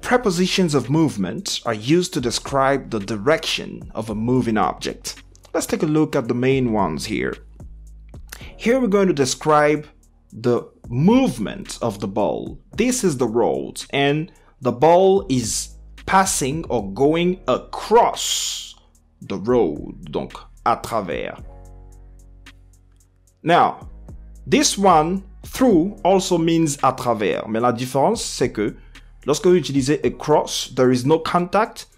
prepositions of movement are used to describe the direction of a moving object. Let's take a look at the main ones here. Here we're going to describe the movement of the ball. This is the road, and the ball is passing or going across the road, donc à travers. Now, this one, through, also means à travers, mais la différence, c'est que lorsque vous utilisez across, there is no contact,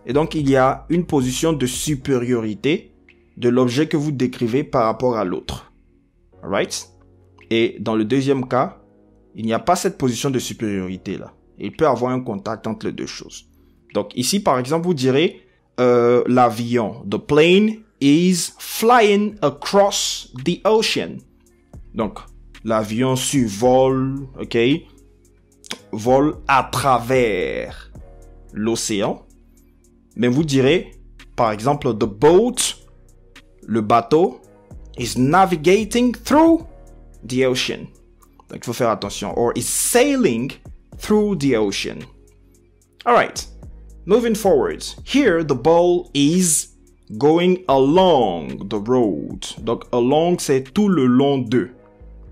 et donc il y a une position de supériorité de l'objet que vous décrivez par rapport à l'autre. Alright? Et dans le deuxième cas, il n'y a pas cette position de supériorité là. Il peut y avoir un contact entre les deux choses. Donc ici, par exemple, vous direz l'avion. The plane is flying across the ocean. Donc, l'avion survole, ok, vole à travers l'océan. Mais vous direz, par exemple, the boat, le bateau, is navigating through the ocean. Donc, il faut faire attention. Or is sailing through the ocean. All right. Moving forward. Here, the ball is going along the road. Donc, along, c'est tout le long de.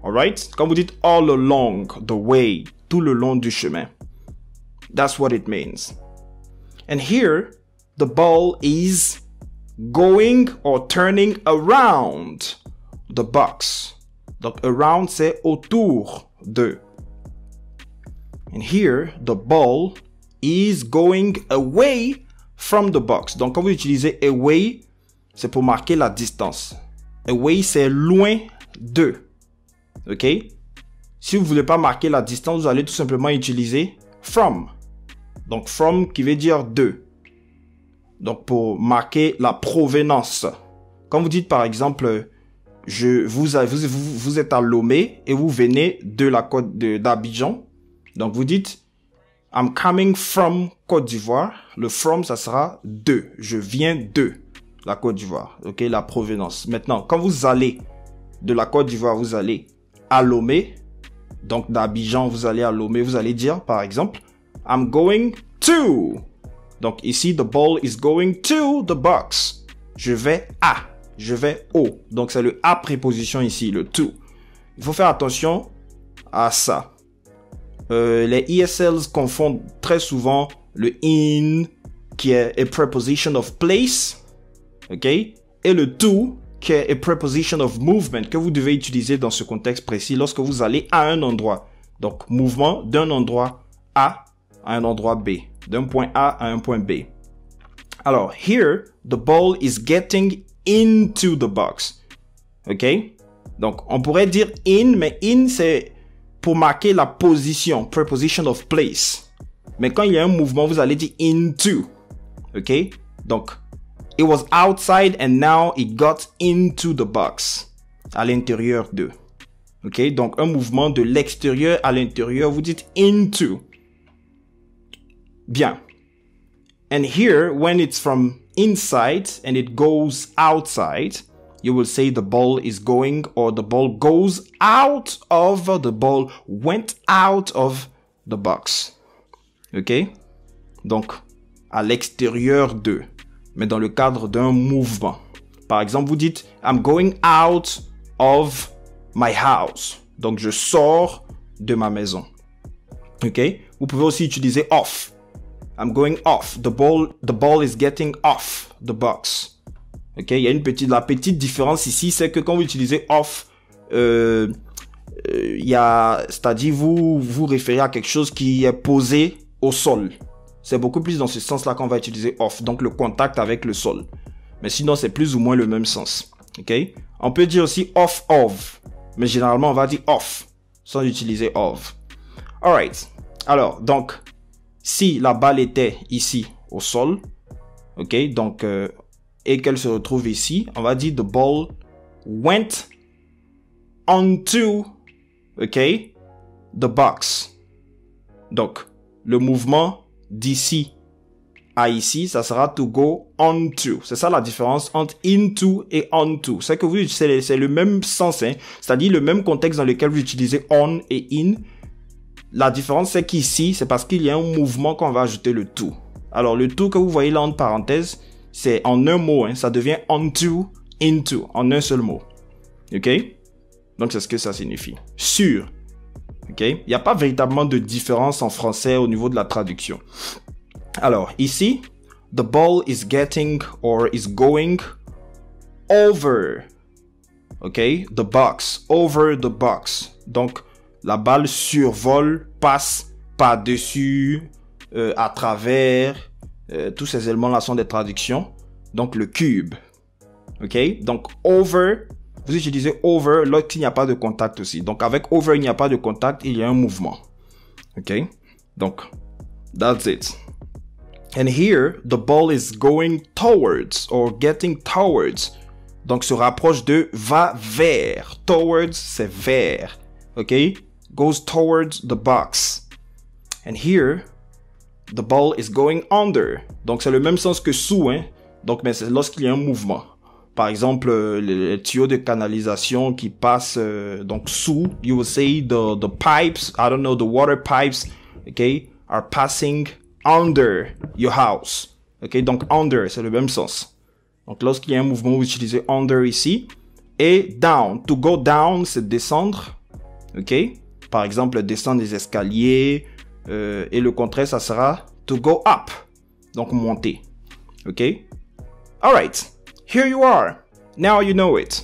All right. Quand vous dites all along the way, tout le long du chemin. That's what it means. And here, the ball is going or turning around the box. Donc, around, c'est autour de. And here, the ball is going away from the box. Donc, quand vous utilisez away, c'est pour marquer la distance. Away, c'est loin de. OK? Si vous ne voulez pas marquer la distance, vous allez tout simplement utiliser from. Donc, from qui veut dire de. Donc, pour marquer la provenance. Quand vous dites, par exemple, vous êtes à Lomé et vous venez de la côte d'Abidjan. Donc, vous dites, I'm coming from Côte d'Ivoire. Le from, ça sera de. Je viens de la Côte d'Ivoire. OK, la provenance. Maintenant, quand vous allez de la Côte d'Ivoire, vous allez à Lomé. Donc, d'Abidjan, vous allez à Lomé. Vous allez dire, par exemple, I'm going to. Donc, ici, the ball is going to the box. Je vais à. Je vais au. Donc, c'est le à préposition ici, le to. Il faut faire attention à ça. Les ESLs confondent très souvent le in, qui est a preposition of place, ok, et le to, qui est a preposition of movement, que vous devez utiliser dans ce contexte précis lorsque vous allez à un endroit. Donc, mouvement d'un endroit A à un endroit B, d'un point A à un point B. Alors, here, the ball is getting into the box, ok. Donc, on pourrait dire in, mais in, c'est pour marquer la position, preposition of place. Mais quand il y a un mouvement, vous allez dire into. OK? Donc, it was outside and now it got into the box. À l'intérieur de. OK? Donc, un mouvement de l'extérieur à l'intérieur, vous dites into. Bien. And here, when it's from inside and it goes outside, you will say the ball is going, or the ball goes out of, the ball went out of the box. OK? Donc, à l'extérieur de, mais dans le cadre d'un mouvement. Par exemple, vous dites, I'm going out of my house. Donc, je sors de ma maison. OK? Vous pouvez aussi utiliser off. I'm going off. The ball is getting off the box. OK, il y a la petite différence ici, c'est que quand vous utilisez off, c'est-à-dire vous référez à quelque chose qui est posé au sol. C'est beaucoup plus dans ce sens-là qu'on va utiliser off, donc le contact avec le sol. Mais sinon, c'est plus ou moins le même sens. OK? On peut dire aussi off of, mais généralement, on va dire off, sans utiliser of. Alright. Alors, donc, si la balle était ici, au sol, OK, donc, et qu'elle se retrouve ici, on va dire the ball went onto, OK, the box. Donc, le mouvement d'ici à ici, ça sera to go onto. C'est ça la différence entre into et onto. C'est que c'est le même sens, hein? C'est-à-dire le même contexte dans lequel vous utilisez on et in. La différence, c'est qu'ici, c'est parce qu'il y a un mouvement qu'on va ajouter le to. Alors, le to que vous voyez là entre parenthèses, c'est en un mot, hein, ça devient onto, into, en un seul mot. Ok? Donc, c'est ce que ça signifie. Sur. Ok? Il n'y a pas véritablement de différence en français au niveau de la traduction. Alors, ici, the ball is getting or is going over. Ok? The box. Over the box. Donc, la balle survole, passe par-dessus, à travers. Tous ces éléments-là sont des traductions. Donc, le cube. Ok? Donc, over, vous utilisez over lorsqu'il n'y a pas de contact aussi. Donc, avec over, il n'y a pas de contact, il y a un mouvement. Ok? Donc, that's it. And here, the ball is going towards or getting towards. Donc, se rapproche de va vers. Towards, c'est vers. Ok? Goes towards the box. And here, the ball is going under. Donc, c'est le même sens que sous, hein. Donc, mais c'est lorsqu'il y a un mouvement. Par exemple, les tuyaux de canalisation qui passent donc sous, you will say the pipes, I don't know, the water pipes, okay, are passing under your house. Okay, donc under, c'est le même sens. Donc, lorsqu'il y a un mouvement, vous utilisez under ici. Et down, to go down, c'est descendre. Ok, par exemple, descendre des escaliers. Et le contraire, ça sera to go up. Donc, monter. Ok? Alright. Here you are. Now you know it.